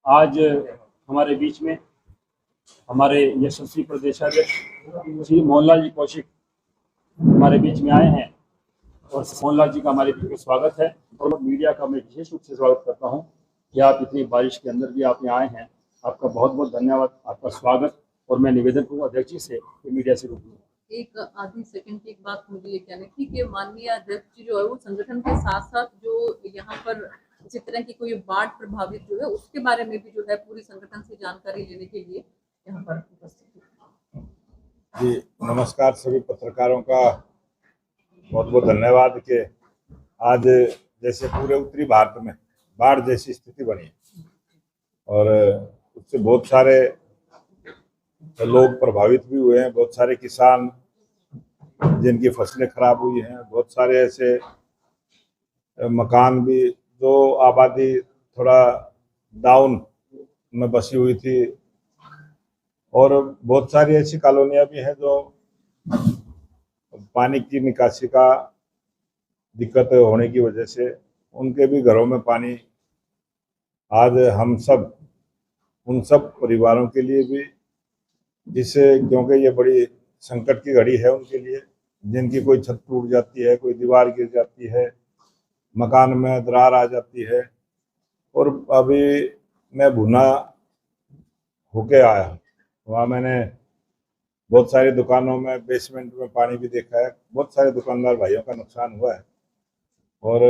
आज हमारे बीच में हमारे यशस्वी प्रदेशाध्यक्ष श्री मोहनलाल जी कौशिक हमारे बीच में आए हैं और मोहनलाल जी का हमारे बीच में स्वागत है। और मीडिया का मैं विशेष रूप से स्वागत करता हूं कि आप इतनी बारिश के अंदर भी आप यहाँ आए हैं। आपका बहुत बहुत धन्यवाद, आपका स्वागत। और मैं निवेदन करूँगा अध्यक्ष जी से कि मीडिया से रूबरू एक आधी सेकंड की एक बात मुझे ये कहनी थी कि माननीय अध्यक्ष जी जो है वो संगठन के साथ साथ जो यहाँ पर इसी तरह की कोई बाढ़ प्रभावित जो है उसके बारे में भी जो है पूरी संगठन से जानकारी लेने के लिए यहाँ पर उपस्थित है। जी नमस्कार, सभी पत्रकारों का बहुत बहुत धन्यवाद कि आज जैसे पूरे उत्तरी भारत में बाढ़ जैसी स्थिति बनी है और उससे बहुत सारे लोग प्रभावित भी हुए हैं, बहुत सारे किसान जिनकी फसलें खराब हुई हैं, बहुत सारे ऐसे मकान भी जो आबादी थोड़ा डाउन में बसी हुई थी और बहुत सारी ऐसी कॉलोनियां भी हैं जो पानी की निकासी का दिक्कत होने की वजह से उनके भी घरों में पानी। आज हम सब उन सब परिवारों के लिए भी जिससे क्योंकि ये बड़ी संकट की घड़ी है उनके लिए, जिनकी कोई छत टूट जाती है, कोई दीवार गिर जाती है, मकान में दरार आ जाती है। और अभी मैं भुना होके आया हूँ, वहाँ मैंने बहुत सारी दुकानों में बेसमेंट में पानी भी देखा है, बहुत सारे दुकानदार भाइयों का नुकसान हुआ है। और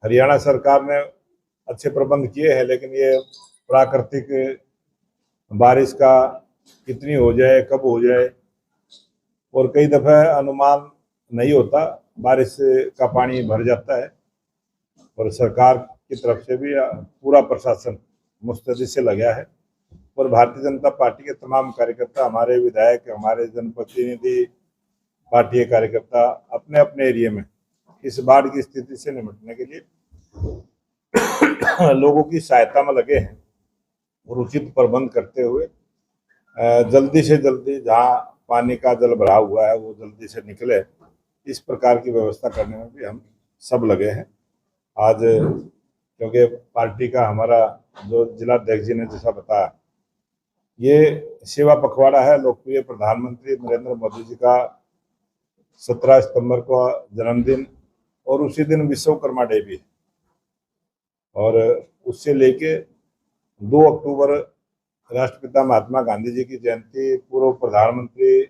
हरियाणा सरकार ने अच्छे प्रबंध किए हैं, लेकिन ये प्राकृतिक बारिश का कितनी हो जाए, कब हो जाए, और कई दफ़े अनुमान नहीं होता, बारिश का पानी भर जाता है। और सरकार की तरफ से भी पूरा प्रशासन मुस्तैदी से लगा है और भारतीय जनता पार्टी के तमाम कार्यकर्ता, हमारे विधायक, हमारे जनप्रतिनिधि, पार्टी के कार्यकर्ता अपने अपने एरिया में इस बाढ़ की स्थिति से निपटने के लिए लोगों की सहायता में लगे हैं और उचित प्रबंध करते हुए जल्दी से जल्दी जहां पानी का जल भरा हुआ है वो जल्दी से निकले, इस प्रकार की व्यवस्था करने में भी हम सब लगे हैं। आज क्योंकि पार्टी का हमारा जो जिलाध्यक्ष जी ने जैसा बताया, ये सेवा पखवाड़ा है। लोकप्रिय प्रधानमंत्री नरेंद्र मोदी जी का 17 सितंबर को जन्मदिन और उसी दिन विश्वकर्मा डे भी है और उससे लेके 2 अक्टूबर राष्ट्रपिता महात्मा गांधी जी की जयंती, पूर्व प्रधानमंत्री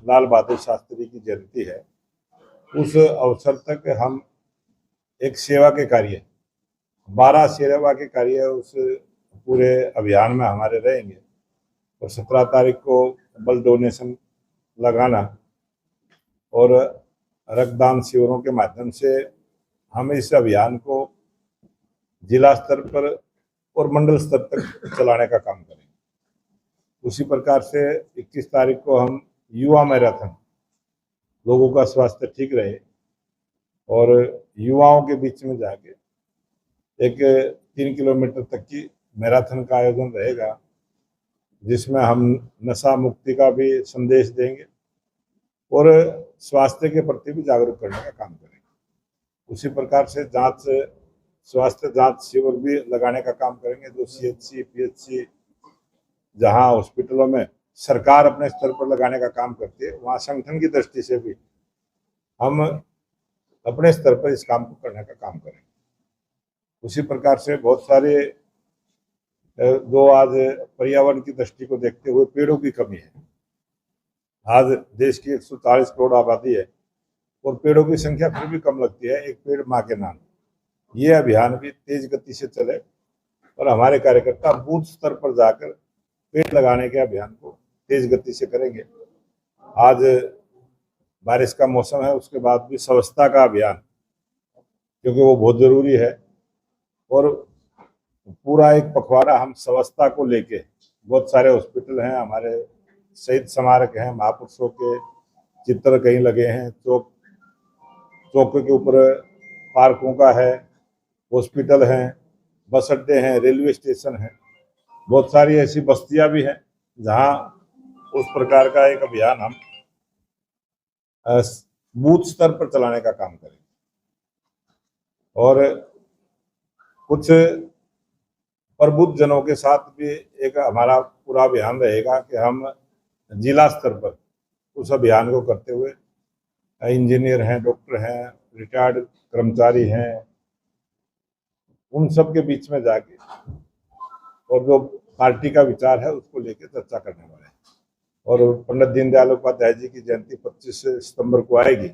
लाल बहादुर शास्त्री की जयंती है। उस अवसर तक हम एक सेवा के कार्य 12 सेवा के कार्य उस पूरे अभियान में हमारे रहेंगे और 17 तारीख को ब्लड डोनेशन लगाना और रक्तदान शिविरों के माध्यम से हम इस अभियान को जिला स्तर पर और मंडल स्तर तक चलाने का काम करेंगे। उसी प्रकार से 21 तारीख को हम युवा मैराथन, लोगों का स्वास्थ्य ठीक रहे और युवाओं के बीच में जाके एक 3 किलोमीटर तक की मैराथन का आयोजन रहेगा, जिसमें हम नशा मुक्ति का भी संदेश देंगे और स्वास्थ्य के प्रति भी जागरूक करने का काम करेंगे। उसी प्रकार से स्वास्थ्य जांच शिविर भी लगाने का काम करेंगे, जो CHC PHC जहां हॉस्पिटलों में सरकार अपने स्तर पर लगाने का काम करती है, वहां संगठन की दृष्टि से भी हम अपने स्तर पर इस काम को करने का काम करेंगे। उसी प्रकार से बहुत सारे जो आज पर्यावरण की दृष्टि को देखते हुए पेड़ों की कमी है। आज देश की 140 करोड़ आबादी है और पेड़ों की संख्या फिर भी कम लगती है। एक पेड़ माँ के नाम। ये अभियान भी तेज गति से चले और हमारे कार्यकर्ता बूथ स्तर पर जाकर पेड़ लगाने के अभियान को तेज गति से करेंगे। आज बारिश का मौसम है, उसके बाद भी स्वच्छता का अभियान, क्योंकि वो बहुत जरूरी है और पूरा एक पखवाड़ा हम स्वच्छता को लेके, बहुत सारे हॉस्पिटल हैं, हमारे शहीद स्मारक हैं, महापुरुषों के चित्र कहीं लगे हैं, चौक के ऊपर पार्कों का है, हॉस्पिटल हैं, बस अड्डे हैं, रेलवे स्टेशन है, बहुत सारी ऐसी बस्तियां भी हैं जहां उस प्रकार का एक अभियान हम बूथ स्तर पर चलाने का काम करेंगे। और कुछ प्रबुद्ध जनों के साथ भी एक हमारा पूरा अभियान रहेगा कि हम जिला स्तर पर उस अभियान को करते हुए इंजीनियर हैं, डॉक्टर हैं, रिटायर्ड कर्मचारी हैं, उन सब के बीच में जाके और जो पार्टी का विचार है उसको लेकर चर्चा करने वाले हैं। और पंडित दीनदयाल उपाध्याय जी की जयंती 25 सितंबर को आएगी,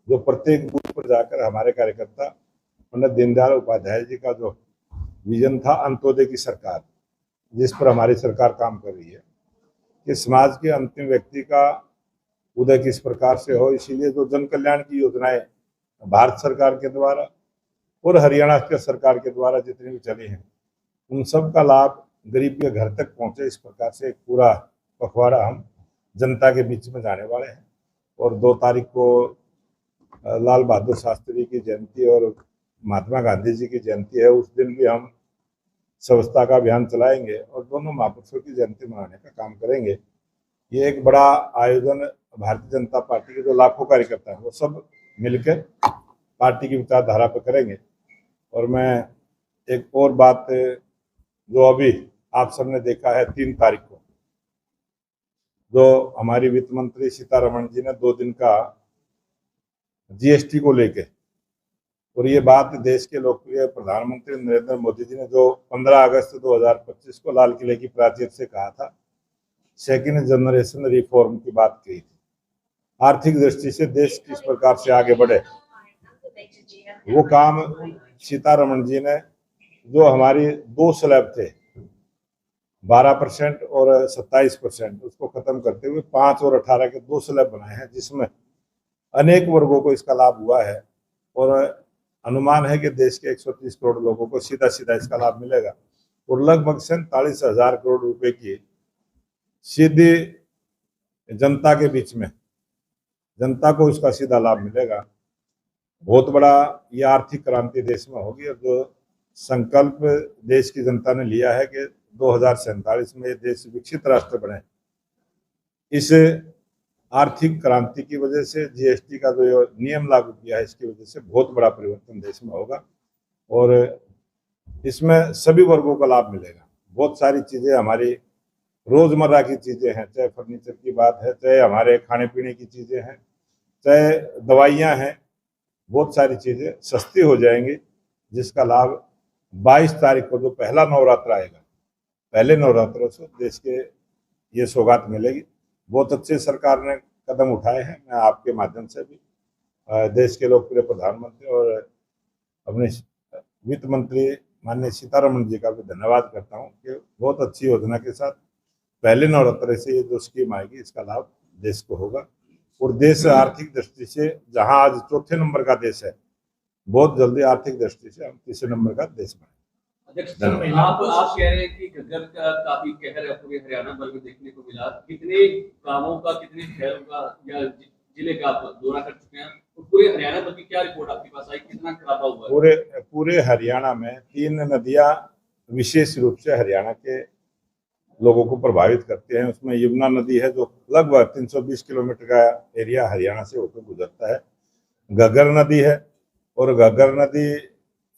जो प्रत्येक बूथ पर जाकर हमारे कार्यकर्ता पंडित दीनदयाल उपाध्याय जी का जो विजन था अंत्योदय की सरकार, जिस पर हमारी सरकार काम कर रही है कि समाज के अंतिम व्यक्ति का उदय किस प्रकार से हो, इसीलिए जो जन कल्याण की योजनाएं भारत सरकार के द्वारा और हरियाणा के सरकार के द्वारा जितनी भी चली हैं उन सब का लाभ गरीब के घर तक पहुंचे, इस प्रकार से एक पूरा पखवाड़ा हम जनता के बीच में जाने वाले हैं। और 2 तारीख को लाल बहादुर शास्त्री की जयंती और महात्मा गांधी जी की जयंती है, उस दिन भी हम स्वच्छता का अभियान चलाएंगे और दोनों महापुरुषों की जयंती मनाने का काम करेंगे। ये एक बड़ा आयोजन भारतीय जनता पार्टी के जो लाखों कार्यकर्ता हैं वो सब मिलकर पार्टी की विचारधारा पर करेंगे। और मैं एक और बात जो अभी आप सबने देखा है 3 तारीख को जो हमारी वित्त मंत्री सीतारमण जी ने 2 दिन का जीएसटी को लेके, और ये बात देश के लोकप्रिय प्रधानमंत्री नरेंद्र मोदी जी ने जो 15 अगस्त 2025 को लाल किले की प्राचीर से कहा था, सेकेंड जनरेशन रिफॉर्म की बात कही थी। आर्थिक दृष्टि से देश किस प्रकार से आगे बढ़े, वो काम सीतारमण जी ने जो हमारी 2 स्लैब थे 12% और 27%, उसको खत्म करते हुए 5 और 18 के 2 स्लैब बनाए हैं, जिसमें अनेक वर्गों को इसका लाभ हुआ है। और अनुमान है कि देश के 130 करोड़ लोगों को सीधा सीधा इसका लाभ मिलेगा और लगभग 47,000 करोड़ रुपए की सीधी जनता के बीच में जनता को इसका सीधा लाभ मिलेगा। बहुत बड़ा ये आर्थिक क्रांति देश में होगी। और जो संकल्प देश की जनता ने लिया है कि 2047 में देश विकसित राष्ट्र बने, इस आर्थिक क्रांति की वजह से जीएसटी का जो नियम लागू किया है इसकी वजह से बहुत बड़ा परिवर्तन देश में होगा और इसमें सभी वर्गों का लाभ मिलेगा। बहुत सारी चीजें हमारी रोजमर्रा की चीजें हैं, चाहे फर्नीचर की बात है, चाहे हमारे खाने पीने की चीजें हैं, चाहे दवाइयां हैं, बहुत सारी चीजें सस्ती हो जाएंगी, जिसका लाभ 22 तारीख को जो पहला नवरात्र आएगा, पहले नवरात्रों से देश के ये सौगात मिलेगी। बहुत अच्छे सरकार ने कदम उठाए हैं। मैं आपके माध्यम से भी देश के लोकप्रिय प्रधानमंत्री और अपने वित्त मंत्री माननीय सीतारमण जी का भी धन्यवाद करता हूं कि बहुत अच्छी योजना के साथ पहले नवरात्र से ये जो स्कीम आएगी इसका लाभ देश को होगा। और देश आर्थिक दृष्टि से जहां आज 4थे नंबर का देश है, बहुत जल्दी आर्थिक दृष्टि से हम 3रे नंबर का देश बने। आप कह रहे हैं कि घग्गर का काफी कहर पूरे हरियाणा भर में देखने को मिला। कितने गांवों का, कितने शहरों का या जिले का आप दौरा कर चुके हैं? तो पूरे हरियाणा भर की क्या रिपोर्ट आपके पास आई, कितना खराबा हुआ है? पूरे हरियाणा में 3 नदियां विशेष रूप से हरियाणा के लोगों को प्रभावित करते हैं। उसमें यमुना नदी है जो लगभग 320 किलोमीटर का एरिया हरियाणा से होकर गुजरता है। घग्गर नदी है और घग्गर नदी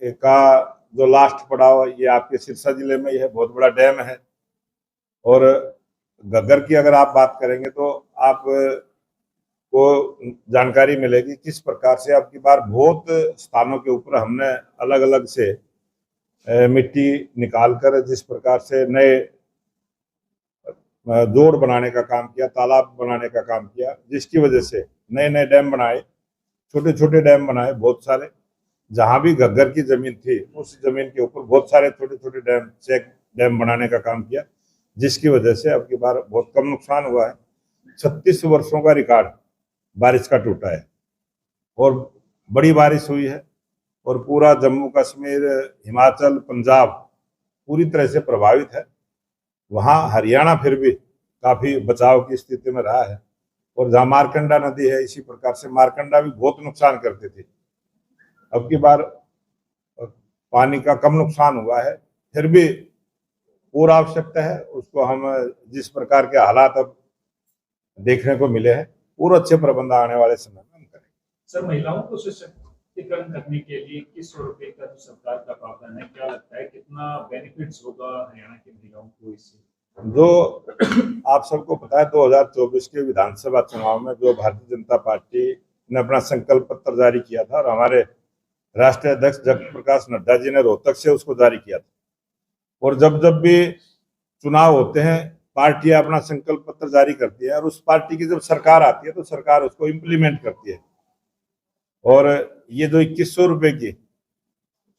का जो लास्ट पड़ाव ये आपके सिरसा जिले में ही है, बहुत बड़ा डैम है। और घग्गर की अगर आप बात करेंगे तो आप को जानकारी मिलेगी किस प्रकार से अब की बार बहुत स्थानों के ऊपर हमने अलग अलग से मिट्टी निकालकर जिस प्रकार से नए जोड़ बनाने का काम किया, तालाब बनाने का काम किया, जिसकी वजह से नए नए डैम बनाए, छोटे छोटे डैम बनाए बहुत सारे। जहां भी घग्गर की जमीन थी उस जमीन के ऊपर बहुत सारे छोटे छोटे डैम, चेक डैम बनाने का काम किया, जिसकी वजह से अब की बार बहुत कम नुकसान हुआ है। 36 वर्षों का रिकॉर्ड बारिश का टूटा है और बड़ी बारिश हुई है और पूरा जम्मू कश्मीर, हिमाचल, पंजाब पूरी तरह से प्रभावित है। वहाँ हरियाणा फिर भी काफी बचाव की स्थिति में रहा है। और जहाँ मारकंडा नदी है, इसी प्रकार से मारकंडा भी बहुत नुकसान करती थी। अब की बार पानी का कम नुकसान हुआ है, फिर भी पूरा आवश्यकता है उसको हम जिस प्रकार के हालात अब देखने को मिले हैं, पूरा अच्छे प्रबंध आने वाले समय में हम करेंगे। सर, महिलाओं को सशक्त सशक्तिकरण करने के लिए 2100 रुपए का जो सरकार का प्रावधान है, क्या लगता है कितना बेनिफिट्स होगा हरियाणा की महिलाओं को इससे? जो आप सबको पता है 2024 के विधानसभा चुनाव में जो भारतीय जनता पार्टी ने अपना संकल्प पत्र जारी किया था और हमारे राष्ट्रीय अध्यक्ष जगत प्रकाश नड्डा जी ने रोहतक से उसको जारी किया था, और जब जब भी चुनाव होते हैं पार्टियां अपना संकल्प पत्र जारी करती है और उस पार्टी की जब सरकार आती है तो सरकार उसको इम्प्लीमेंट करती है। और ये जो 2100 रुपए की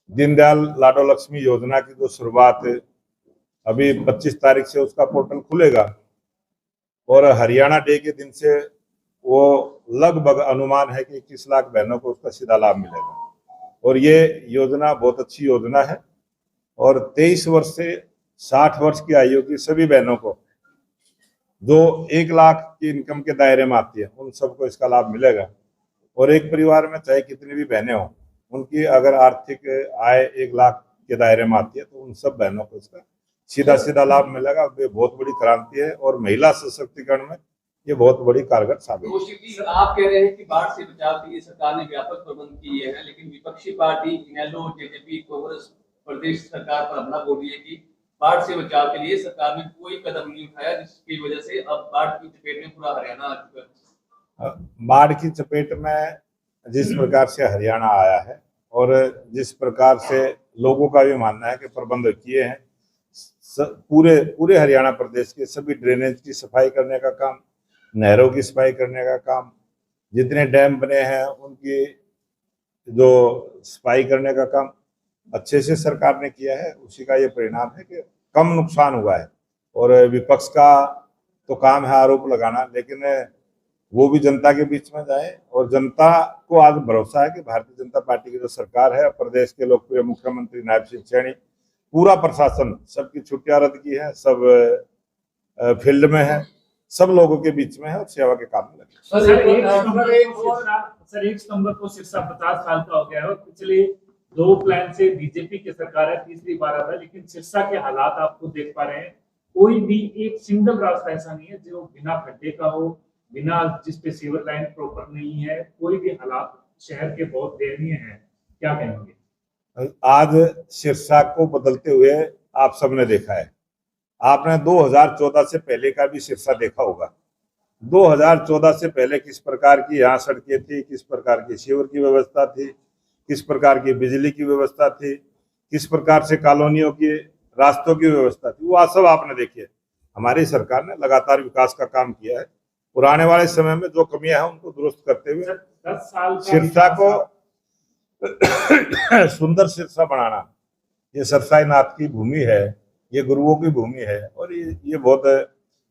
दीनदयाल लाडो लक्ष्मी योजना की जो शुरुआत अभी 25 तारीख से उसका पोर्टल खुलेगा और हरियाणा डे के दिन से वो लगभग अनुमान है कि 21 लाख बहनों को उसका सीधा लाभ मिलेगा। और ये योजना बहुत अच्छी योजना है और 23 वर्ष से 60 वर्ष की आयु की सभी बहनों को जो 1 लाख की इनकम के दायरे में आती है उन सबको इसका लाभ मिलेगा। और एक परिवार में चाहे कितनी भी बहनें हों, उनकी अगर आर्थिक आय 1 लाख के दायरे में आती है तो उन सब बहनों को इसका सीधा सीधा लाभ मिलेगा। ये बहुत बड़ी क्रांति है और महिला सशक्तिकरण में ये बहुत बड़ी कारगर साबित कौशिक जी, आप कह रहे हैं कि बाढ़ से बचाव के लिए सरकार ने व्यापक प्रबंध किए हैं, लेकिन विपक्षी पार्टी इनेलो, जेजेपी, कांग्रेस प्रदेश सरकार पर हमला बोल रही है कि बाढ़ से बचाव के लिए सरकार ने कोई कदम नहीं उठाया, जिसकी वजह से अब बाढ़ की चपेट में पूरा हरियाणा आ चुका है। बाढ़ की चपेट में जिस प्रकार से हरियाणा आया है और जिस प्रकार से लोगों का भी मानना है कि प्रबंध किए हैं, पूरे हरियाणा प्रदेश के सभी ड्रेनेज की सफाई करने का काम, नहरों की सफाई करने का काम, जितने डैम बने हैं उनकी जो सफाई करने का काम अच्छे से सरकार ने किया है। उसी का ये परिणाम है कि कम नुकसान हुआ है। और विपक्ष का तो काम है आरोप लगाना, लेकिन वो भी जनता के बीच में जाए और जनता को आज भरोसा है कि भारतीय जनता पार्टी की जो सरकार है, प्रदेश के लोकप्रिय मुख्यमंत्री नायब सिंह सैनी, पूरा प्रशासन, सबकी छुट्टियां रद्द की है, सब फील्ड में है, सब लोगों के बीच में है और सेवा के काम में लगे। सर 1 सितंबर को सिरसा 50 साल का हो गया है और पिछले 2 प्लान से बीजेपी की सरकार है, तीसरी बार आ रहा है, लेकिन सिरसा के हालात आपको देख पा रहे हैं, कोई भी एक सिंगल रास्ता ऐसा नहीं है जो बिना खड्डे का हो, बिना जिसपे सीवर लाइन प्रॉपर नहीं है, कोई भी हालात शहर के बहुत दयनीय हैं। क्या कहेंगे? आज सिरसा को बदलते हुए आप सबने देखा है। आपने 2014 से पहले का भी सिरसा देखा होगा। 2014 से पहले किस प्रकार की यहाँ सड़कें थी, किस प्रकार की सीवर की व्यवस्था थी, किस प्रकार की बिजली की व्यवस्था थी, किस प्रकार से कॉलोनियों की रास्तों की व्यवस्था थी, वो सब आपने देखी है। हमारी सरकार ने लगातार विकास का काम किया है। पुराने वाले समय में जो कमियां हैं उनको दुरुस्त करते हुए 10 साल सिरसा को सुंदर सिरसा बनाना, ये सरसाई नाथ की भूमि है, ये गुरुओं की भूमि है और ये बहुत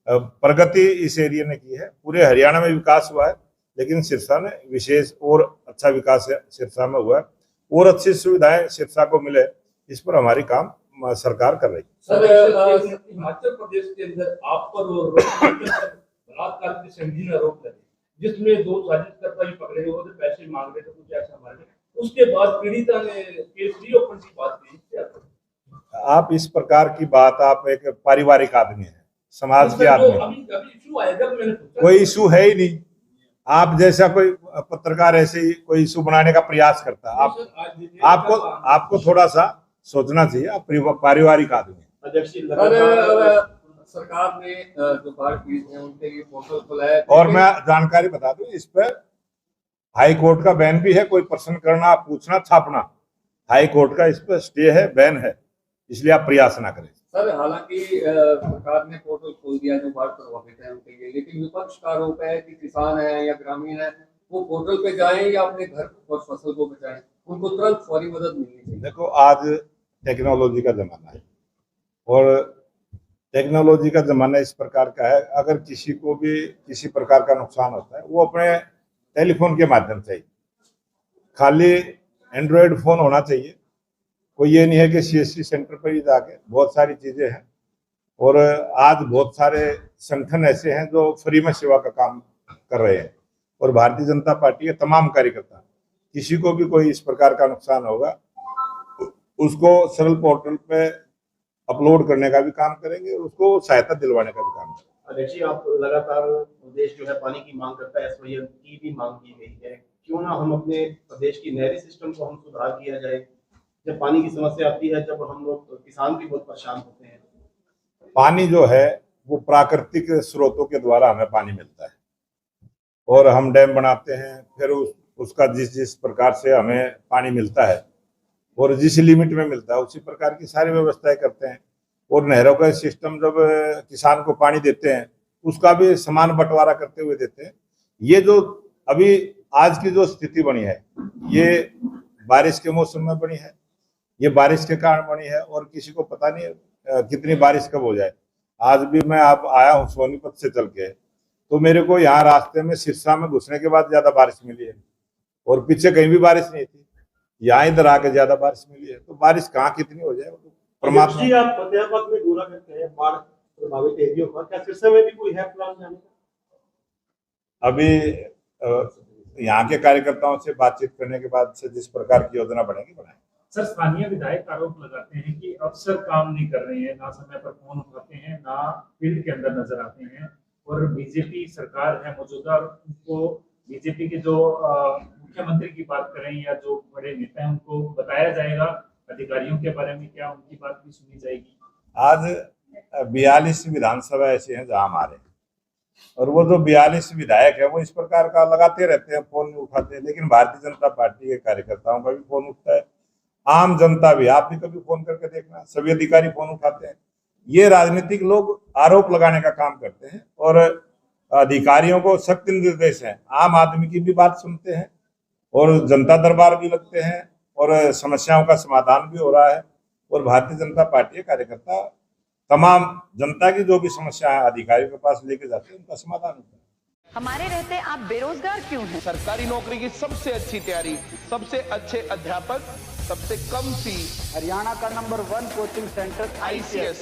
प्रगति इस एरिया ने की है। पूरे हरियाणा में विकास हुआ है, लेकिन सिरसा में विशेष और अच्छा विकास है सिरसा में हुआ है और अच्छी सुविधाएं सिरसा को मिले, इस पर हमारी काम सरकार कर रही है। सर हिमाचल प्रदेश के अंदर आप पर और बलात्कार की संगीन आरोप लगे, जिसमें 2 साजिशकर्ता भी पकड़े गए थे, पैसे मांग रहे थे, कुछ ऐसा हमारे, उसके बाद पीड़िता ने केस रीओपन की बात की। आप इस प्रकार की बात, आप एक पारिवारिक आदमी हैं, समाज के आदमी, कोई इशू है ही नहीं। आप जैसा कोई पत्रकार ऐसे ही कोई इशू बनाने का प्रयास करता है, आपको थोड़ा सा सोचना चाहिए। आप पारिवारिक आदमी हैं। सरकार ने जो बाढ़ पीड़ित हैं उनके लिए पोर्टल खोला है और मैं जानकारी बता दूं, इस पर हाई कोर्ट का बैन भी है। कोई प्रश्न करना, पूछना, छापना, हाई कोर्ट का इस पर स्टे है, बैन है, इसलिए आप प्रयास ना करें। सर हालांकि सरकार ने पोर्टल खोल दिया जो बाढ़ प्रभावित है उनके लिए, लेकिन विपक्ष का आरोप है कि किसान है या ग्रामीण है वो पोर्टल पे जाएं या अपने घर और फसल को बचाएं, उनको तुरंत फौरी मदद मिलनी चाहिए। देखो, आज टेक्नोलॉजी का जमाना है और टेक्नोलॉजी का जमाना इस प्रकार का है, अगर किसी को भी किसी प्रकार का नुकसान होता है वो अपने टेलीफोन के माध्यम से ही, खाली एंड्रॉयड फोन होना चाहिए। कोई ये नहीं है कि CSC सेंटर पर ही जाके, बहुत सारी चीजें हैं और आज बहुत सारे संगठन ऐसे हैं जो फ्री में सेवा का काम कर रहे हैं और भारतीय जनता पार्टी के तमाम कार्यकर्ता, किसी को भी कोई इस प्रकार का नुकसान होगा उसको सरल पोर्टल पे अपलोड करने का भी काम करेंगे और उसको सहायता दिलवाने का भी काम करेंगे। अध्यक्ष जी, आप लगातार देश जो है पानी की मांग करता है, SYL की भी मांग की गई है, क्यों ना हम अपने प्रदेश की नहरी सिस्टम को हम सुधार किया जाए। जब पानी की समस्या आती है, जब हम लोग किसान भी बहुत परेशान होते हैं। पानी जो है वो प्राकृतिक स्रोतों के द्वारा हमें पानी मिलता है और हम डैम बनाते हैं, फिर उसका जिस जिस प्रकार से हमें पानी मिलता है और जिस लिमिट में मिलता है उसी प्रकार की सारी व्यवस्थाएं करते हैं। और नहरों का सिस्टम जब किसान को पानी देते हैं उसका भी समान बंटवारा करते हुए देते हैं। ये जो अभी आज की जो स्थिति बनी है ये बारिश के मौसम में बनी है, ये बारिश के कारण बनी है और किसी को पता नहीं है कितनी बारिश कब हो जाए। आज भी मैं आप आया हूँ सोनीपत से चल के, तो मेरे को यहाँ रास्ते में सिरसा में घुसने के बाद ज्यादा बारिश मिली है और पीछे कहीं भी बारिश नहीं थी, यहाँ इधर आके ज्यादा बारिश मिली है। तो बारिश कहाँ कितनी हो जाए परमात्मा। जी, आप फतेहाबाद में दौरा करते हैं बाढ़ प्रभावित एरियो का, क्या सिरसा में भी कोई है प्लान जाने का? अभी यहाँ के कार्यकर्ताओं से बातचीत करने के बाद से जिस प्रकार की योजना बनेगी बनाएंगे। सर, स्थानीय विधायक आरोप लगाते हैं कि अफसर काम नहीं कर रहे हैं, ना समय पर फोन उठाते हैं, ना फील्ड के अंदर नजर आते हैं और बीजेपी सरकार है मौजूदा, उनको बीजेपी के जो मुख्यमंत्री की बात करें या जो बड़े नेता हैं उनको बताया जाएगा अधिकारियों के बारे में, क्या उनकी बात भी सुनी जाएगी? आज 42 विधानसभा ऐसे हैं जहां हमारे, और वो जो 42 विधायक है वो इस प्रकार का लगाते रहते हैं, फोन नहीं उठाते। लेकिन भारतीय जनता पार्टी के कार्यकर्ताओं का भी फोन उठता है, आम जनता भी, आप भी कभी फोन करके देखना, सभी अधिकारी फोन उठाते हैं। ये राजनीतिक लोग आरोप लगाने का काम करते हैं और अधिकारियों को सख्त निर्देश है, आम आदमी की भी बात सुनते हैं और जनता दरबार भी लगते हैं और समस्याओं का समाधान भी हो रहा है। और भारतीय जनता पार्टी के कार्यकर्ता तमाम जनता की जो भी समस्या है अधिकारियों के पास लेके जाते हैं, उनका समाधान होता है। हमारे रहते आप बेरोजगार क्यों हैं? सरकारी नौकरी की सबसे अच्छी तैयारी, सबसे अच्छे अध्यापक, सबसे कम फीस, हरियाणा का नंबर 1 कोचिंग सेंटर ICS